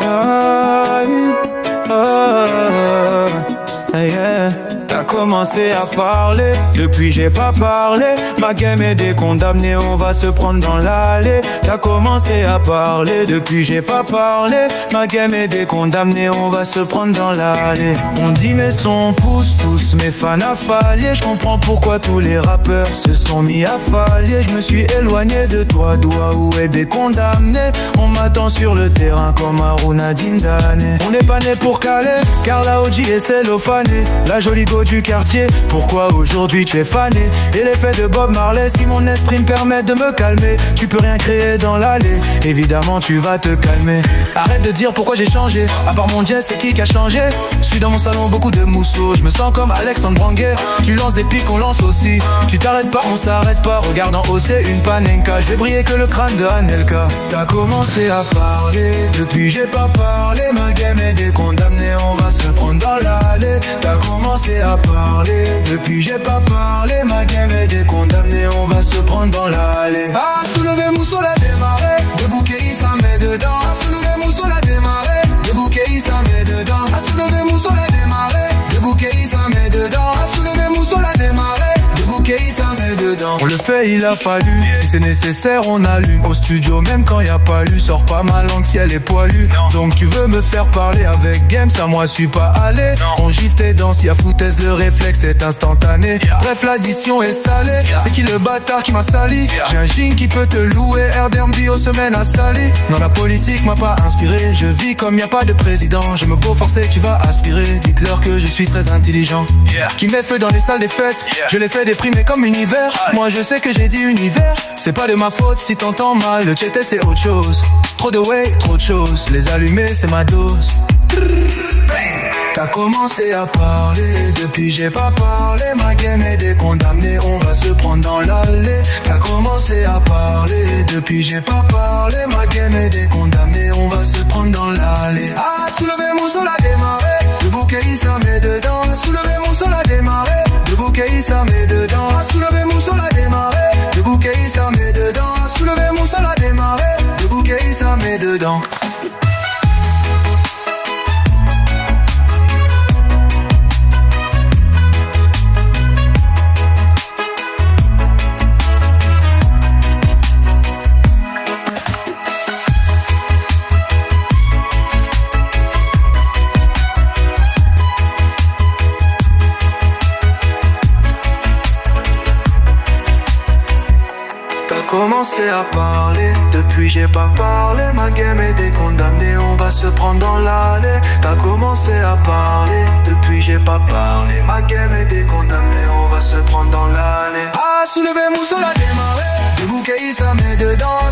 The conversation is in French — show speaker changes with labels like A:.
A: Ah, ah, ah, yeah. T'as commencé à parler, depuis j'ai pas parlé. Ma game est décondamnée, on va se prendre dans l'allée. T'as commencé à parler, depuis j'ai pas parlé. Ma game est décondamnée, on va se prendre dans l'allée. On dit mes sons poussent tous, mes fans affaliés. Je comprends pourquoi tous les rappeurs se sont mis à failler. Je me suis éloigné de toi, doigt où est décondamné. On m'attend sur le terrain comme Aruna Dindane. On n'est pas né pour caler, car la OG est cellophanée. La jolie go du quartier, pourquoi aujourd'hui tu es fané? Et l'effet de Bob Marley, si mon esprit me permet de me calmer. Tu peux rien créer dans l'allée, évidemment tu vas te calmer. Arrête de dire pourquoi j'ai changé, à part mon dieu c'est qui a changé? Je suis dans mon salon beaucoup de mousseaux, je me sens comme Alexandre Branguet. Tu lances des pics, on lance aussi. Tu t'arrêtes pas, on s'arrête pas, regarde en haut c'est une panenka. Je vais briller que le crâne de Anelka. T'as commencé à parler, depuis j'ai pas parlé. Ma game est décondamnée, on va se prendre dans l'allée. T'as commencé à parler, depuis j'ai pas parlé. Ma game est décondamnée, on va se prendre dans l'allée. Ah, soulever mousseau la démarrer, le bouquet il s'en met dedans. Ah, soulever mousseau la démarrer, le bouquet il s'en met dedans. Ah, soulever mousseau la démarrer, le bouquet il s'en met dedans. Ah, soulever mousseau la démarrer, le bouquet il s'en met dedans. On le fait, il a fallu, si c'est nécessaire on allume. Au studio même quand y a pas lu, sors pas ma langue si elle est poilue. Donc tu veux me faire parler avec game, ça moi suis pas allé. On gifle tes danses, y'a foutaise, le réflexe est instantané. Bref l'addition est salée, c'est qui le bâtard qui m'a sali? J'ai un jean qui peut te louer, Airbnb aux semaines à Sali. Non la politique m'a pas inspiré, je vis comme y a pas de président. Je me beau forcer, tu vas aspirer, dites-leur que je suis très intelligent. Qui met feu dans les salles des fêtes, je les fais déprimer comme univers. Moi je sais que j'ai dit univers, c'est pas de ma faute si t'entends mal. Le chat c'est autre chose, trop de way, trop de choses. Les allumer c'est ma dose. T'as commencé à parler, depuis j'ai pas parlé. Ma game est décondamnée, on va se prendre dans l'allée. T'as commencé à parler, depuis j'ai pas parlé. Ma game est décondamnée, on va se prendre dans l'allée. Ah, soulever mon sol à démarrer, le bouquet il s'en met dedans. Soulever mon sol à démarrer, le bouquet il s'en met dedans. Soulever mon sol à démarrer, le bouquet il s'en met dedans. Soulever mon sol à démarrer, le bouquet il s'en met dedans. Commencé à parler, depuis j'ai pas parlé. Ma game est décondamnée, on va se prendre dans l'allée. T'as commencé à parler, depuis j'ai pas parlé. Ma game est décondamnée, on va se prendre dans l'allée. Ah, soulever mon sol à démarrer, le bouquet il s'en met dedans.